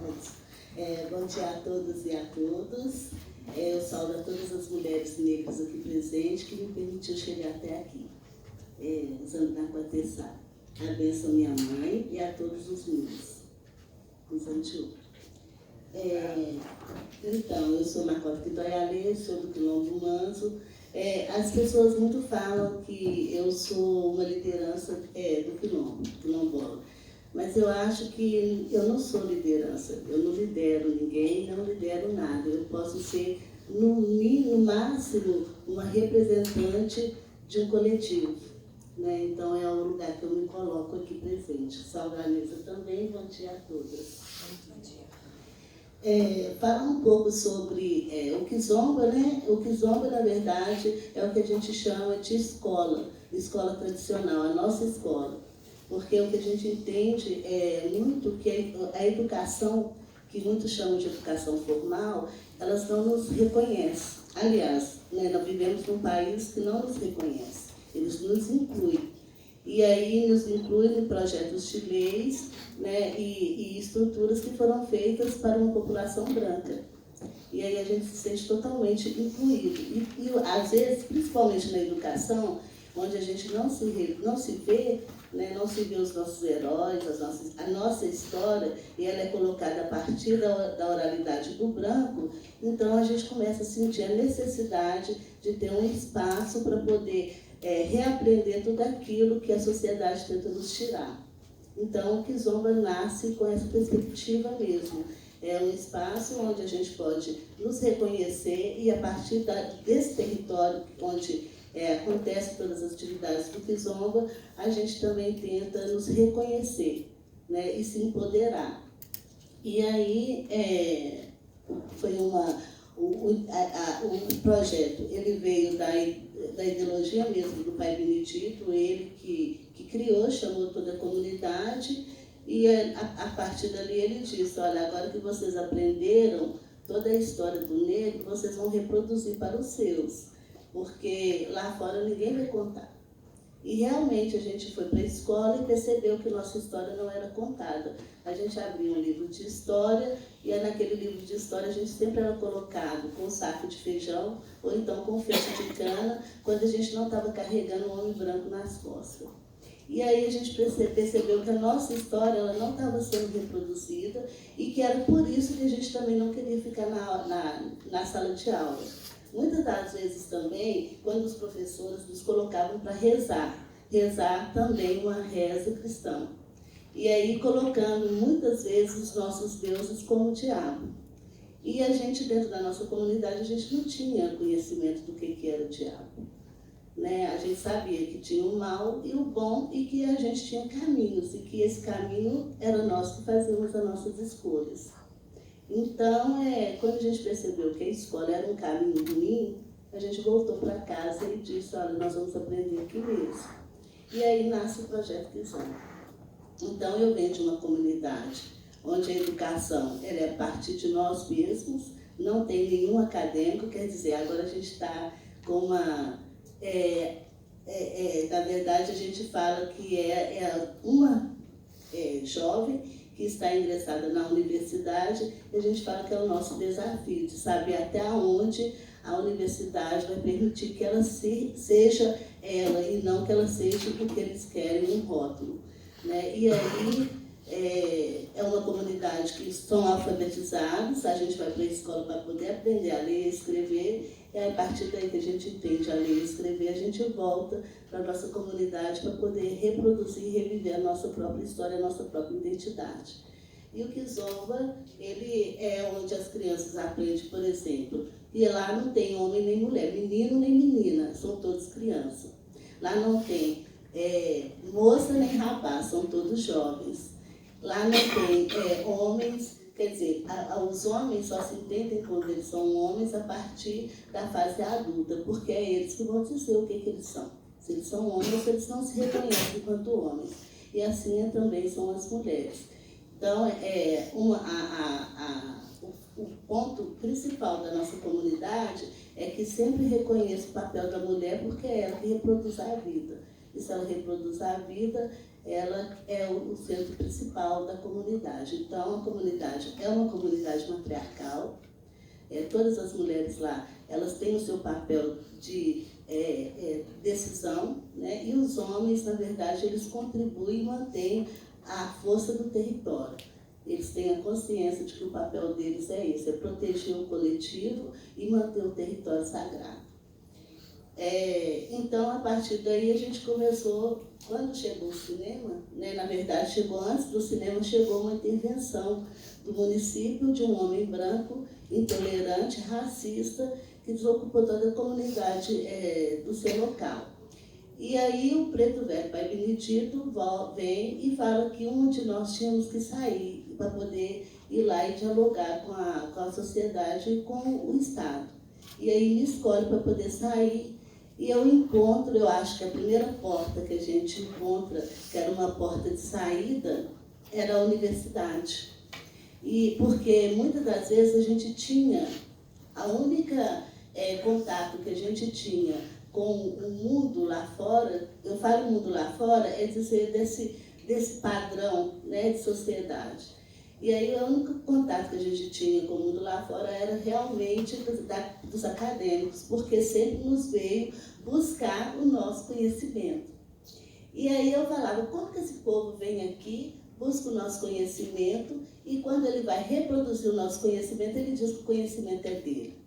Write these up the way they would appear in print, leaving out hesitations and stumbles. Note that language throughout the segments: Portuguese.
todos. Bom dia a todas e a todos. Eu saúdo a todas as mulheres negras aqui presentes que me permitiu chegar até aqui. Usando na Quatessá. A bênção minha mãe e a todos os meus. Os antiúros. Então, eu sou Macota Quitoialê, sou do Quilombo Manso. As pessoas muito falam que eu sou uma liderança do Quilombo, quilombola. Mas eu acho que eu não sou liderança, eu não lidero ninguém, não lidero nada. Eu posso ser, no máximo, uma representante de um coletivo. Né? Então é o lugar que eu me coloco aqui presente. Salve a mesa também, bom dia a todas. Bom dia. Falar um pouco sobre o Kizomba, né? O Kizomba, na verdade, é o que a gente chama de escola tradicional, a nossa escola. Porque o que a gente entende é muito que a educação, que muitos chamam de educação formal, elas não nos reconhecem. Aliás, né, nós vivemos num país que não nos reconhece, eles nos incluem. E aí nos incluem em projetos de leis, né, e estruturas que foram feitas para uma população branca. E aí a gente se sente totalmente incluído. E às vezes, principalmente na educação, onde a gente não se vê, né, não se vê os nossos heróis, a nossa história, e ela é colocada a partir da oralidade do branco, então a gente começa a sentir a necessidade de ter um espaço para poder reaprender tudo aquilo que a sociedade tenta nos tirar. Então, o Kizomba nasce com essa perspectiva mesmo. É um espaço onde a gente pode nos reconhecer e, a partir desse território onde acontecem todas as atividades do Kizomba, a gente também tenta nos reconhecer, né, e se empoderar. E aí, foi o projeto, ele veio da ideologia mesmo do pai Benedito, ele que criou, chamou toda a comunidade, e a partir dali ele disse, olha, agora que vocês aprenderam toda a história do negro, vocês vão reproduzir para os seus, porque lá fora ninguém vai contar. E realmente a gente foi para a escola e percebeu que nossa história não era contada. A gente abria um livro de história e naquele livro de história a gente sempre era colocado com um saco de feijão ou então com feixe de cana, quando a gente não estava carregando um homem branco nas costas. E aí a gente percebeu que a nossa história ela não estava sendo reproduzida e que era por isso que a gente também não queria ficar na sala de aula. Muitas das vezes também, quando os professores nos colocavam para rezar também uma reza cristã. E aí colocando muitas vezes os nossos deuses como o diabo. E a gente, dentro da nossa comunidade, a gente não tinha conhecimento do que era o diabo. Né? A gente sabia que tinha o mal e o bom e que a gente tinha caminhos e que esse caminho era nós que fazíamos as nossas escolhas. Então, quando a gente percebeu que a escola era um caminho ruim, a gente voltou para casa e disse, olha, nós vamos aprender aqui mesmo. E aí nasce o Projeto Kizomba. Então, eu venho de uma comunidade onde a educação ela é a partir de nós mesmos, não tem nenhum acadêmico, quer dizer, agora a gente está com uma... na verdade, a gente fala que uma jovem que está ingressada na universidade, e a gente fala que é o nosso desafio, de saber até onde a universidade vai permitir que ela seja ela, e não que ela seja o que eles querem, um rótulo. Né? E aí, é uma comunidade que são alfabetizados, a gente vai para a escola para poder aprender a ler e escrever, e a partir daí que a gente entende a ler e escrever, a gente volta para a nossa comunidade para poder reproduzir e reviver a nossa própria história, a nossa própria identidade. E o Kizomba, ele é onde as crianças aprendem, por exemplo, e lá não tem homem nem mulher, menino nem menina, são todos crianças. Lá não tem moça nem rapaz, são todos jovens. Lá não tem homens, quer dizer, os homens só se entendem quando eles são homens a partir da fase adulta, porque é eles que vão dizer o que eles são. Se eles são homens, se eles não se reconhecem enquanto homens. E assim também são as mulheres. Então, o ponto principal da nossa comunidade é que sempre reconheça o papel da mulher, porque é ela que reproduz a vida. E se ela reproduz a vida, ela é o centro principal da comunidade. Então, a comunidade é uma comunidade matriarcal. Todas as mulheres lá, elas têm o seu papel de decisão, né? E os homens, na verdade, eles contribuem e mantêm a força do território. Eles têm a consciência de que o papel deles é esse, é proteger o coletivo e manter o território sagrado. Então, a partir daí, a gente começou, quando chegou o cinema, né, na verdade, chegou antes do cinema, chegou uma intervenção do município de um homem branco, intolerante, racista, que desocupou toda a comunidade do seu local. E aí o Preto Velho, Pai Benedito, vem e fala que um de nós tínhamos que sair para poder ir lá e dialogar com a sociedade e com o Estado. E aí me escolhe para poder sair. E eu encontro, eu acho que a primeira porta que a gente encontra, que era uma porta de saída, era a universidade. E porque muitas das vezes a gente tinha, a única contato que a gente tinha com o mundo lá fora, eu falo mundo lá fora, é dizer desse padrão, né, de sociedade. E aí o único contato que a gente tinha com o mundo lá fora era realmente dos acadêmicos, porque sempre nos veio buscar o nosso conhecimento. E aí eu falava, como que esse povo vem aqui, busca o nosso conhecimento, e quando ele vai reproduzir o nosso conhecimento, ele diz que o conhecimento é dele.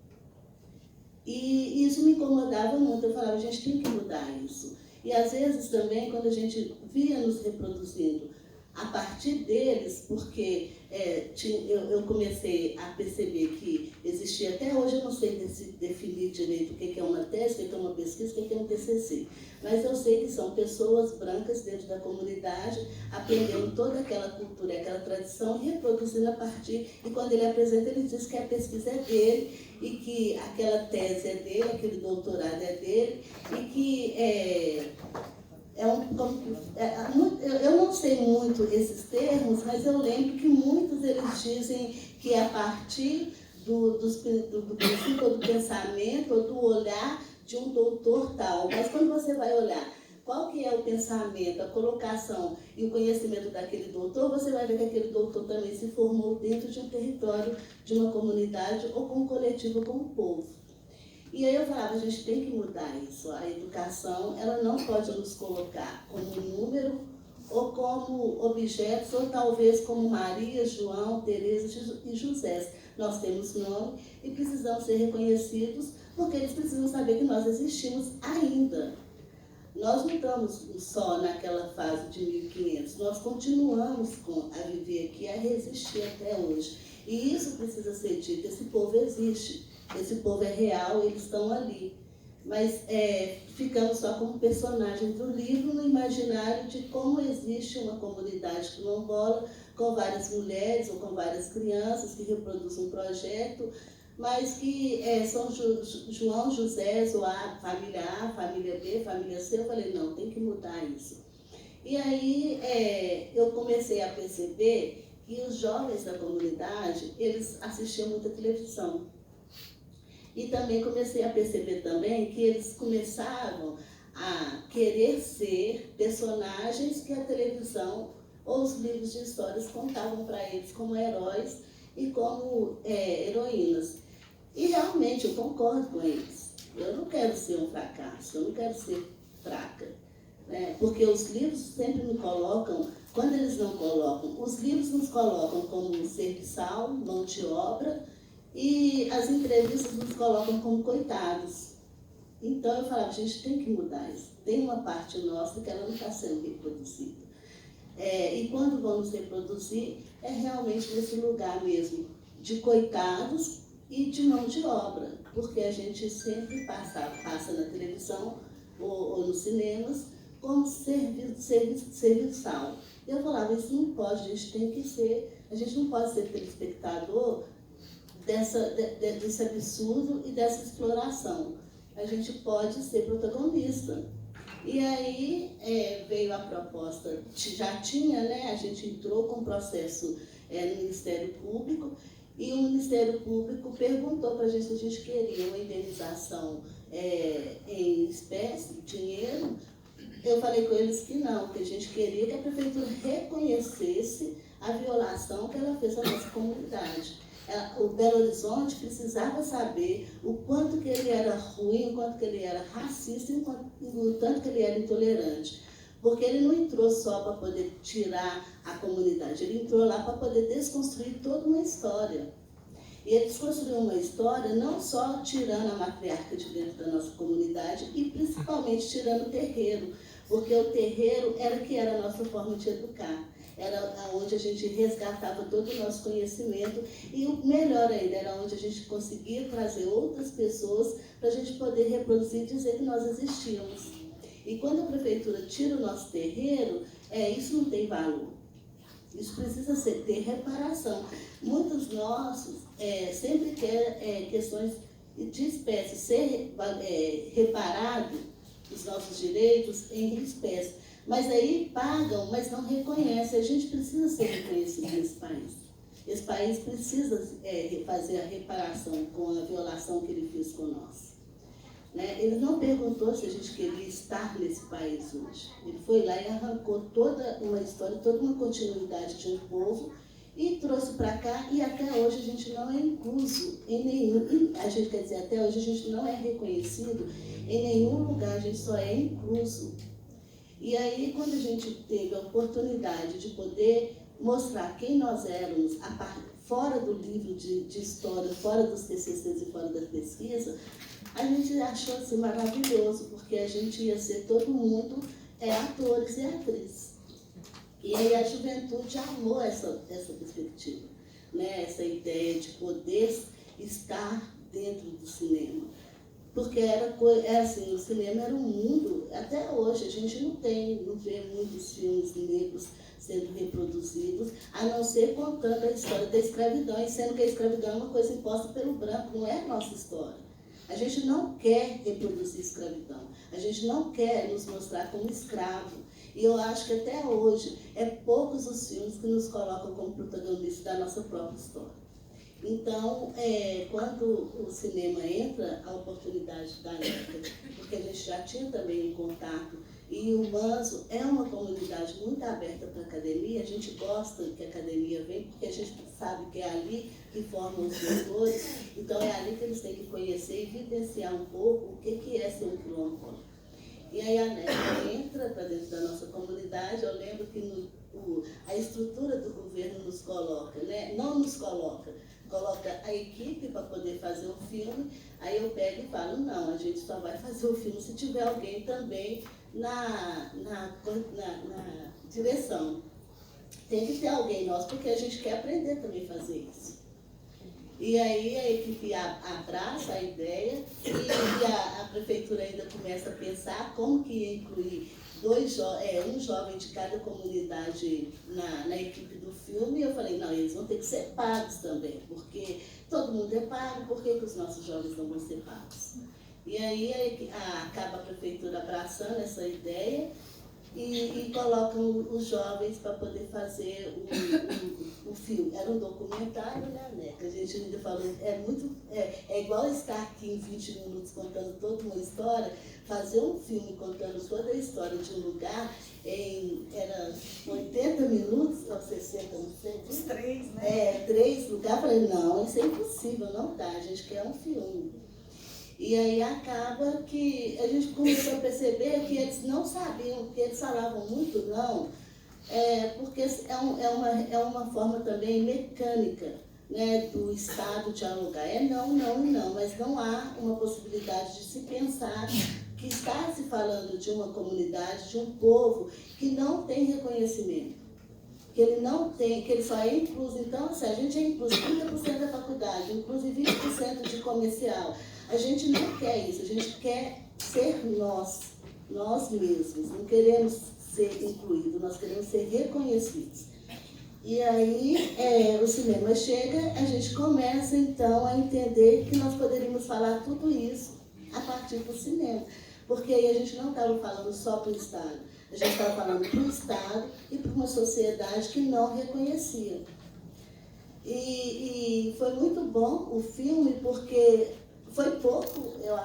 E isso me incomodava muito, eu falava, a gente tem que mudar isso. E às vezes também, quando a gente via nos reproduzindo a partir deles, porque eu comecei a perceber que existia, até hoje eu não sei definir direito o que é uma tese, o que é uma pesquisa, o que é um TCC, mas eu sei que são pessoas brancas dentro da comunidade, aprendendo toda aquela cultura, aquela tradição, e reproduzindo a partir, e quando ele apresenta, ele diz que a pesquisa é dele, e que aquela tese é dele, aquele doutorado é dele, e que eu não sei muito esses termos, mas eu lembro que muitos eles dizem que é a partir do princípio ou do pensamento ou do olhar de um doutor tal. Mas quando você vai olhar qual que é o pensamento, a colocação e o conhecimento daquele doutor, você vai ver que aquele doutor também se formou dentro de um território, de uma comunidade ou com um coletivo, como um povo. E aí eu falava, a gente tem que mudar isso. A educação, ela não pode nos colocar como número ou como objetos, ou talvez como Maria, João, Teresa e José. Nós temos nome e precisamos ser reconhecidos, porque eles precisam saber que nós existimos ainda. Nós não estamos só naquela fase de 1500, nós continuamos a viver aqui, a resistir até hoje. E isso precisa ser dito, esse povo existe. Esse povo é real, eles estão ali. Mas ficamos só como personagens do livro, no imaginário de como existe uma comunidade quilombola com várias mulheres ou com várias crianças que reproduzem um projeto, mas que são João, José, ou família A, família B, família C. Eu falei, não, tem que mudar isso. E aí eu comecei a perceber que os jovens da comunidade, eles assistiam muita televisão. E também comecei a perceber também que eles começavam a querer ser personagens que a televisão ou os livros de histórias contavam para eles como heróis e como heroínas. E realmente eu concordo com eles. Eu não quero ser um fracasso, eu não quero ser fraca. Né? Porque os livros sempre me colocam, quando eles não colocam, os livros nos colocam como serviçal, mão de obra, e as entrevistas nos colocam como coitados. Então eu falava, a gente tem que mudar isso. Tem uma parte nossa que ela não está sendo reproduzida. E quando vamos reproduzir, é realmente nesse lugar mesmo, de coitados e de mão de obra. Porque a gente sempre passa na televisão ou nos cinemas como serviçal. Eu falava, isso não pode, a gente não pode ser telespectador desse absurdo e dessa exploração. A gente pode ser protagonista. E aí veio a proposta, já tinha, né? A gente entrou com um processo no Ministério Público, e o Ministério Público perguntou para a gente se a gente queria uma indenização em espécie, dinheiro, eu falei com eles que não, que a gente queria que a prefeitura reconhecesse a violação que ela fez à nossa comunidade. O Belo Horizonte precisava saber o quanto que ele era ruim, o quanto que ele era racista e o tanto que ele era intolerante. Porque ele não entrou só para poder tirar a comunidade, ele entrou lá para poder desconstruir toda uma história. E ele desconstruiu uma história não só tirando a matriarca de dentro da nossa comunidade e principalmente tirando o terreiro, porque o terreiro era a nossa forma de educar. Era onde a gente resgatava todo o nosso conhecimento e o melhor ainda, era onde a gente conseguia trazer outras pessoas para a gente poder reproduzir e dizer que nós existíamos. E quando a prefeitura tira o nosso terreiro, isso não tem valor. Isso precisa ter reparação. Muitos nossos sempre querem questões de espécie, ser reparado os nossos direitos em espécie. Mas aí pagam, mas não reconhecem. A gente precisa ser reconhecido nesse país. Esse país precisa fazer a reparação com a violação que ele fez com nós. Né? Ele não perguntou se a gente queria estar nesse país hoje. Ele foi lá e arrancou toda uma história, toda uma continuidade de um povo e trouxe para cá, e até hoje a gente não é incluso em nenhum, até hoje a gente não é reconhecido em nenhum lugar, a gente só é incluso. E aí, quando a gente teve a oportunidade de poder mostrar quem nós éramos, fora do livro de história, fora dos TCCs e fora da pesquisa, a gente achou assim maravilhoso, porque a gente ia ser todo mundo atores e atrizes. E aí a juventude amou essa perspectiva, né? Essa ideia de poder estar dentro do cinema. Porque era assim, o cinema era um mundo, até hoje a gente não vê muitos filmes negros sendo reproduzidos, a não ser contando a história da escravidão, e sendo que a escravidão é uma coisa imposta pelo branco, não é a nossa história. A gente não quer reproduzir escravidão, a gente não quer nos mostrar como escravo. E eu acho que até hoje poucos os filmes que nos colocam como protagonistas da nossa própria história. Então, quando o cinema entra, a oportunidade da época, porque a gente já tinha também um contato, e o Manso é uma comunidade muito aberta para a academia, a gente gosta que a academia vem, porque a gente sabe que é ali que formam os mentores, então é ali que eles têm que conhecer e vivenciar um pouco o que é ser um quilombola. E aí a NECA entra para dentro da nossa comunidade. Eu lembro que a estrutura do governo nos coloca, né? Não nos coloca a equipe para poder fazer o filme, aí eu pego e falo, não, a gente só vai fazer o filme se tiver alguém também na direção. Tem que ter alguém nosso, porque a gente quer aprender também a fazer isso. E aí a equipe abraça a ideia e a prefeitura ainda começa a pensar como que ia incluir um jovem de cada comunidade na equipe do filme. E eu falei, não, eles vão ter que ser pagos também, porque todo mundo é pago, por que os nossos jovens não vão ser pagos? E aí acaba a prefeitura abraçando essa ideia e colocam os jovens para poder fazer o filme. Era um documentário, né, que a gente ainda falou, é igual estar aqui em 20 minutos contando toda uma história, fazer um filme contando toda a história de um lugar, era 80 minutos, ou 60, não sei. Os 3, né? 3 lugares. Falei, não, isso é impossível, não dá, a gente quer um filme. E aí acaba que a gente começou a perceber que eles não sabiam, que eles falavam muito não, porque é uma forma também mecânica, né, do Estado dialogar. Não, não e não, mas não há uma possibilidade de se pensar que está se falando de uma comunidade, de um povo que não tem reconhecimento, que ele não tem, que ele só é incluso. Então, assim, a gente é incluso 30% da faculdade, incluso 20% de comercial. A gente não quer isso, a gente quer ser nós mesmos, não queremos ser incluídos, nós queremos ser reconhecidos. E aí o cinema chega, a gente começa então a entender que nós poderíamos falar tudo isso a partir do cinema, porque aí a gente não estava falando só para o Estado, a gente estava falando para o Estado e para uma sociedade que não reconhecia. E foi muito bom o filme, porque foi pouco, eu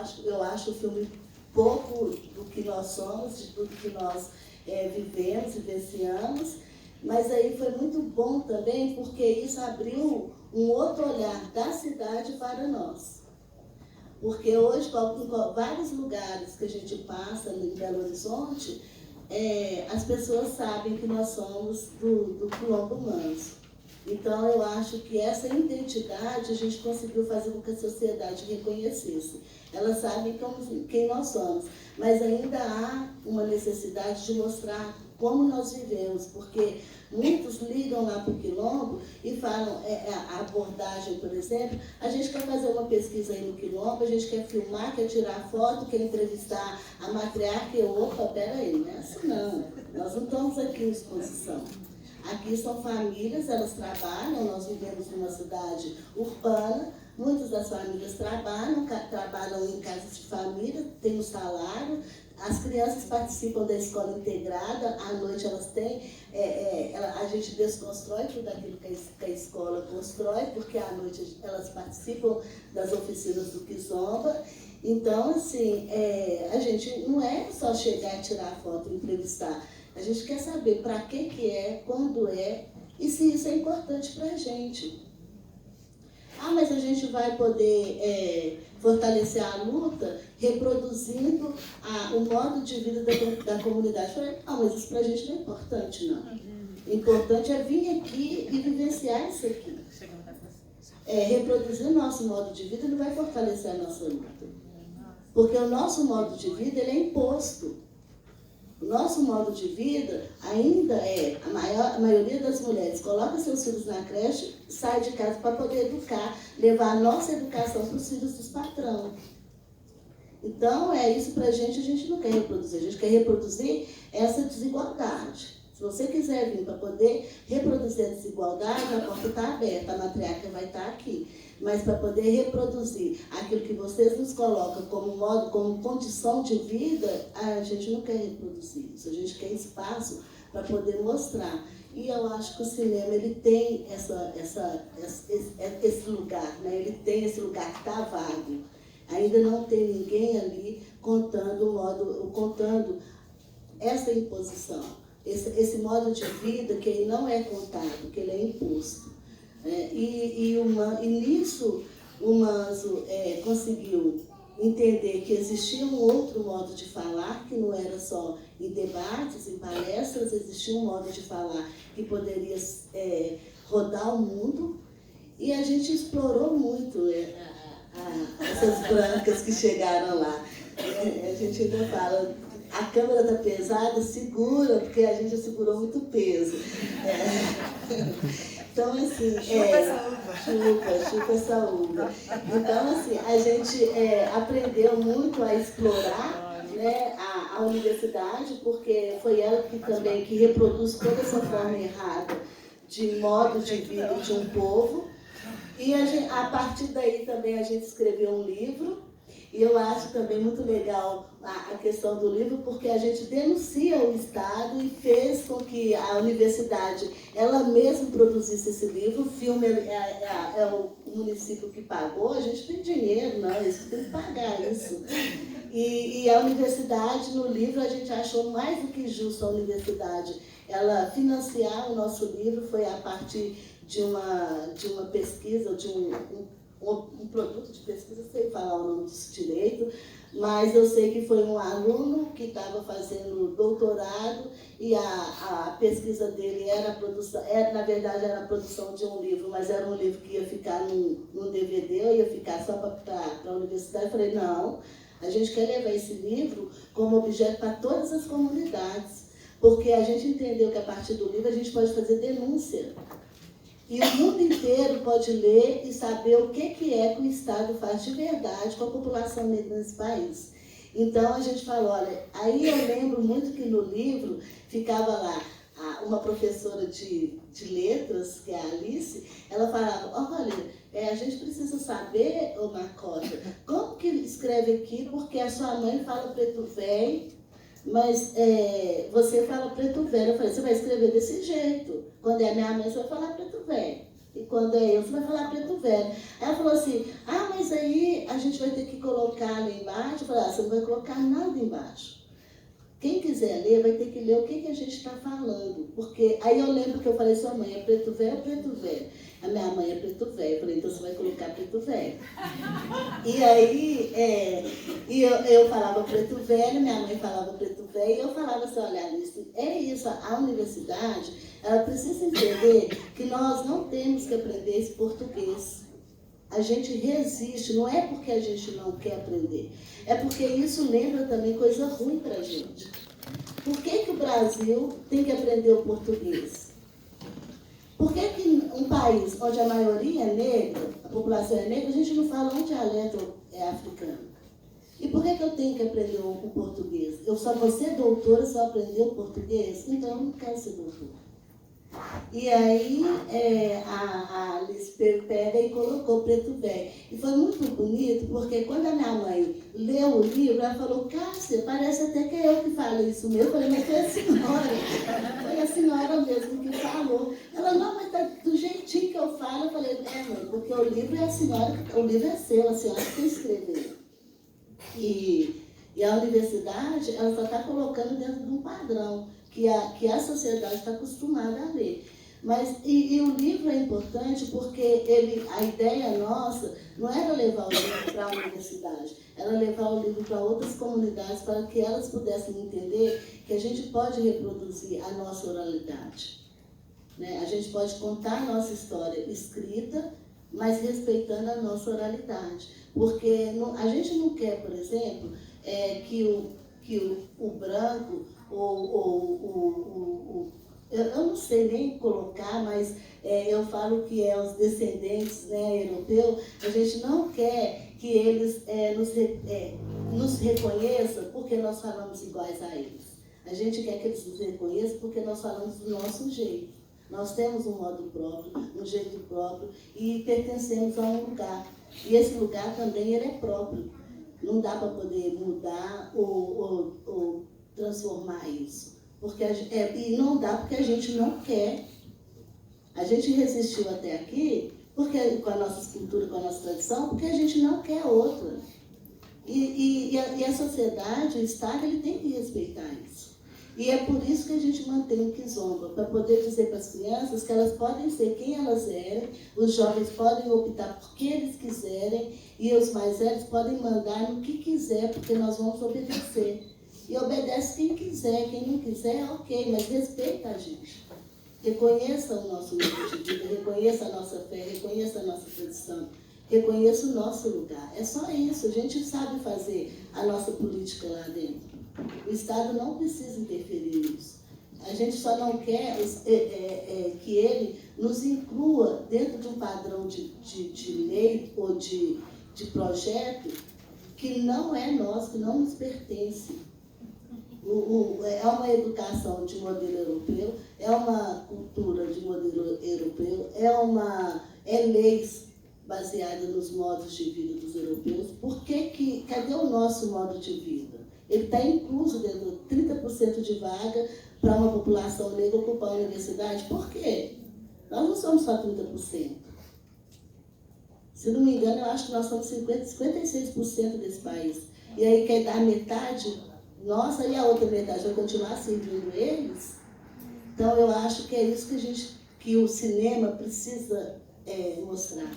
acho o filme pouco do que nós somos, de tudo que nós vivemos, vivenciamos, mas aí foi muito bom também, porque isso abriu um outro olhar da cidade para nós. Porque hoje, em vários lugares que a gente passa em Belo Horizonte, as pessoas sabem que nós somos do Quilombo Manso. Então, eu acho que essa identidade a gente conseguiu fazer com que a sociedade reconhecesse. Elas sabem quem nós somos, mas ainda há uma necessidade de mostrar como nós vivemos, porque muitos ligam lá para o Quilombo e falam, a abordagem, por exemplo, a gente quer fazer uma pesquisa aí no Quilombo, a gente quer filmar, quer tirar foto, quer entrevistar a matriarca, opa, peraí, não é assim não, nós não estamos aqui em exposição. Aqui são famílias, elas trabalham, nós vivemos numa cidade urbana, muitas das famílias trabalham em casas de família, têm um salário, as crianças participam da escola integrada, à noite elas têm, a gente desconstrói tudo aquilo que a escola constrói, porque à noite elas participam das oficinas do Kizomba. Então, assim, a gente não é só chegar, tirar foto e entrevistar. A gente quer saber para que é, quando é e se isso é importante para a gente. Ah, mas a gente vai poder fortalecer a luta reproduzindo o modo de vida da comunidade. Eu falei, não, mas isso para a gente não é importante, não. O importante é vir aqui e vivenciar isso aqui. Reproduzir o nosso modo de vida não vai fortalecer a nossa luta. Porque o nosso modo de vida ele é imposto. O nosso modo de vida ainda a maioria das mulheres coloca seus filhos na creche, sai de casa para poder educar, levar a nossa educação para os filhos dos patrões. Então, isso para a gente não quer reproduzir. A gente quer reproduzir essa desigualdade. Se você quiser vir para poder reproduzir a desigualdade, a porta está aberta, a matriarca vai estar aqui. Mas para poder reproduzir aquilo que vocês nos colocam como condição de vida, a gente não quer reproduzir isso, a gente quer espaço para poder mostrar. E eu acho que o cinema ele tem esse lugar, né? Ele tem esse lugar que está vago. Ainda não tem ninguém ali contando essa imposição, esse modo de vida que ele não é contado, que ele é imposto. E nisso o Manso conseguiu entender que existia um outro modo de falar, que não era só em debates, em palestras, existia um modo de falar que poderia rodar o mundo, e a gente explorou muito essas brancas que chegaram lá. A gente ainda fala, a câmera está pesada, segura, porque a gente segurou muito peso. Então, assim, chupa essa uva. Então, assim, a gente aprendeu muito a explorar, né, a universidade, porque foi ela que reproduz toda essa forma errada de modo de vida de um povo. E a partir daí também a gente escreveu um livro. E eu acho também muito legal a questão do livro, porque a gente denuncia o Estado e fez com que a universidade, ela mesma produzisse esse livro. O filme é o município que pagou, a gente tem dinheiro, não, eles tem que pagar isso. E a universidade, no livro, a gente achou mais do que justo a universidade ela financiar o nosso livro, foi a partir de uma pesquisa, de um produto de pesquisa, não sei falar o nome disso direito, mas eu sei que foi um aluno que estava fazendo doutorado e a pesquisa dele na verdade era a produção de um livro, mas era um livro que ia ficar num DVD, eu ia ficar só para a universidade. Eu falei, não, a gente quer levar esse livro como objeto para todas as comunidades, porque a gente entendeu que a partir do livro a gente pode fazer denúncia. E o mundo inteiro pode ler e saber o que é que o Estado faz de verdade com a população negra nesse país. Então a gente falou, olha, aí eu lembro muito que no livro ficava lá uma professora de letras, que é a Alice, ela falava, olha, a gente precisa saber, ô Macota, como que escreve aqui, porque a sua mãe fala preto velho, mas você fala preto velho. Eu falei, você vai escrever desse jeito. Quando é minha mãe, você vai falar preto velho. E quando é eu, você vai falar preto velho. Aí ela falou assim, mas aí a gente vai ter que colocar lá embaixo. Eu falei, você não vai colocar nada embaixo. Quem quiser ler, vai ter que ler o que a gente está falando. Porque aí eu lembro que eu falei, sua mãe é preto velho ou preto velho? A minha mãe é preto velho. Eu falei, então você vai colocar preto velho. E aí, eu falava preto velho, minha mãe falava preto velho, e eu falava assim, olha, Alice, é isso, a universidade, ela precisa entender que nós não temos que aprender esse português. A gente resiste, não é porque a gente não quer aprender, é porque isso lembra também coisa ruim para a gente. Por que o Brasil tem que aprender o português? Por que um país onde a maioria é negra, a população é negra, a gente não fala um dialeto africano? E por que eu tenho que aprender o português? Eu só vou ser doutora se eu aprender o português? Então eu não quero ser doutora. E aí a Alice pega e colocou preto velho. E foi muito bonito, porque quando a minha mãe leu o livro, ela falou, Cássia, parece até que é eu que falo isso mesmo. Eu falei, mas foi a senhora. Foi a senhora mesmo que falou. Ela, não, mas tá do jeitinho que eu falo. Eu falei, mãe, porque o livro é a senhora, o livro é seu, a senhora que escreveu. E a universidade, ela só está colocando dentro de um padrão que a sociedade está acostumada a ler. Mas, e o livro é importante porque a ideia nossa não era levar o livro para a universidade, era levar o livro para outras comunidades para que elas pudessem entender que a gente pode reproduzir a nossa oralidade. Né? A gente pode contar a nossa história escrita, mas respeitando a nossa oralidade. Porque a gente não quer, por exemplo, que o branco, eu não sei nem colocar, mas eu falo que os descendentes, né, europeus, a gente não quer que eles nos reconheçam porque nós falamos iguais a eles. A gente quer que eles nos reconheçam porque nós falamos do nosso jeito. Nós temos um modo próprio, um jeito próprio e pertencemos a um lugar. E esse lugar também ele é próprio. Não dá para poder mudar ou transformar isso. E não dá porque a gente não quer. A gente resistiu até aqui com a nossa cultura, com a nossa tradição, porque a gente não quer outra. E a sociedade, o Estado, ele tem que respeitar isso. E é por isso que a gente mantém o Kizomba, para poder dizer para as crianças que elas podem ser quem elas querem, os jovens podem optar por que eles quiserem, e os mais velhos podem mandar no que quiser, porque nós vamos obedecer. E obedece quem quiser, quem não quiser, ok, mas respeita a gente. Reconheça o nosso nível de vida, reconheça a nossa fé, reconheça a nossa tradição, reconheça o nosso lugar. É só isso, a gente sabe fazer a nossa política lá dentro. O Estado não precisa interferir nisso. A gente só não quer que ele nos inclua dentro de um padrão de lei ou de projeto que não é nosso, que não nos pertence. É uma educação de modelo europeu, é uma cultura de modelo europeu, é leis baseadas nos modos de vida dos europeus. Cadê o nosso modo de vida? Ele está incluso dentro de 30% de vaga para uma população negra ocupar a universidade. Por quê? Nós não somos só 30%. Se não me engano, eu acho que nós somos 56% desse país. E aí quer dar metade nossa e a outra metade vai continuar servindo eles? Então eu acho que é isso que o cinema precisa mostrar.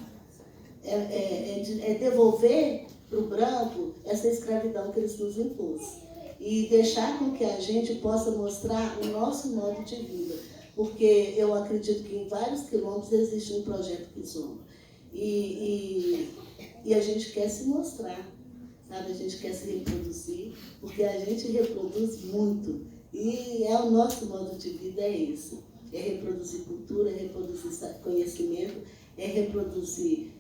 Devolver para o branco essa escravidão que eles nos impôs. E deixar com que a gente possa mostrar o nosso modo de vida. Porque eu acredito que em vários quilombos existe um projeto Kizomba. E a gente quer se mostrar, sabe? A gente quer se reproduzir, porque a gente reproduz muito. E o nosso modo de vida é esse. É reproduzir cultura, é reproduzir conhecimento, é reproduzir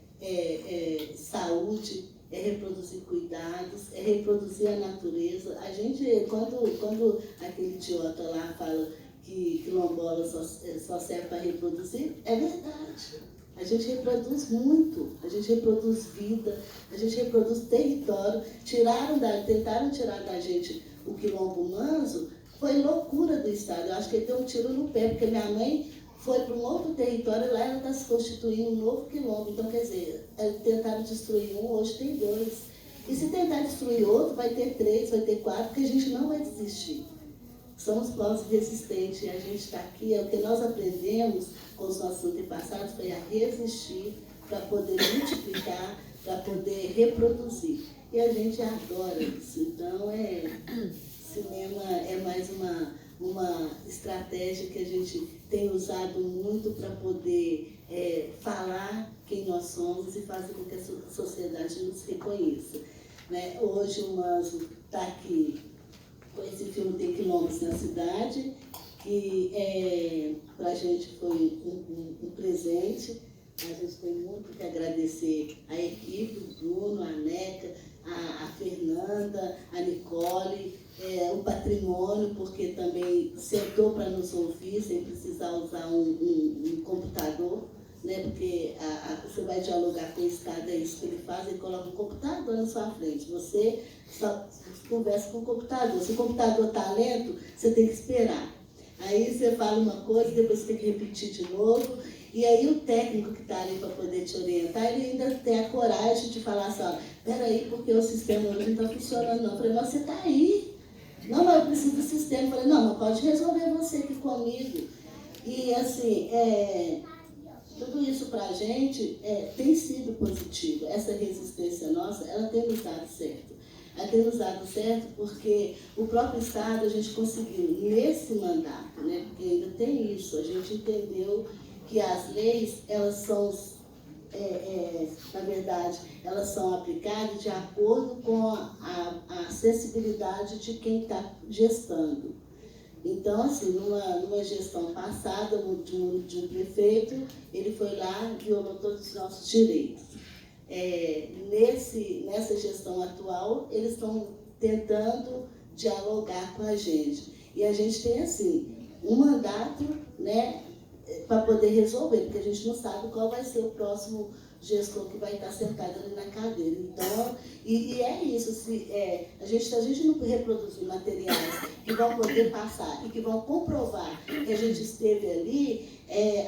saúde, é reproduzir cuidados, é reproduzir a natureza. A gente, quando aquele idiota lá fala que quilombola só serve para reproduzir, é verdade. A gente reproduz muito, a gente reproduz vida, a gente reproduz território. Tentaram tirar da gente o quilombo manso, foi loucura do Estado. Eu acho que ele deu um tiro no pé, porque minha mãe foi para um outro território, lá ela está se constituindo um novo quilombo. Então, quer dizer, tentaram destruir um, hoje tem dois. E se tentar destruir outro, vai ter 3, vai ter 4, porque a gente não vai desistir. Somos povos resistentes e a gente está aqui, é o que nós aprendemos com os nossos antepassados, foi a resistir para poder multiplicar, para poder reproduzir. E a gente adora isso. Então, cinema é mais uma estratégia que a gente tem usado muito para poder falar quem nós somos e fazer com que a sociedade nos reconheça. Né? Hoje o Manzo está aqui com esse filme Tem Quilombos na Cidade, que para a gente foi um presente. A gente tem muito que agradecer a equipe, o Bruno, a Neca, a Fernanda, a Nicole, o Patrimônio, porque também sentou para nos ouvir sem precisar usar um computador, né? Porque você vai dialogar com o Estado, é isso que ele faz, ele coloca um computador na sua frente. Você só conversa com o computador. Se o computador está lento, você tem que esperar. Aí você fala uma coisa, depois você tem que repetir de novo. E aí o técnico que está ali para poder te orientar, ele ainda tem a coragem de falar assim, ó, peraí, porque o sistema hoje não está funcionando não. Eu falei, mas você está aí. Não, mas eu preciso do sistema. Eu falei, não, mas pode resolver você aqui comigo. E assim, tudo isso para a gente tem sido positivo. Essa resistência nossa, ela tem nos dado certo. Ela tem nos dado certo porque o próprio Estado a gente conseguiu, nesse mandato, né, porque ainda tem isso, a gente entendeu que as leis, elas são, na verdade, elas são aplicadas de acordo com a sensibilidade de quem está gestando. Então, assim, numa gestão passada de um prefeito, ele foi lá e violou todos os nossos direitos. Nessa gestão atual, eles estão tentando dialogar com a gente. E a gente tem, assim, um mandato, né, para poder resolver, porque a gente não sabe qual vai ser o próximo gestor que vai estar sentado ali na cadeira. Então, e é isso, a gente não reproduzir materiais que vão poder passar e que vão comprovar que a gente esteve ali,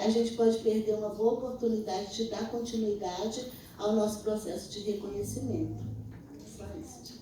a gente pode perder uma boa oportunidade de dar continuidade ao nosso processo de reconhecimento. Só isso.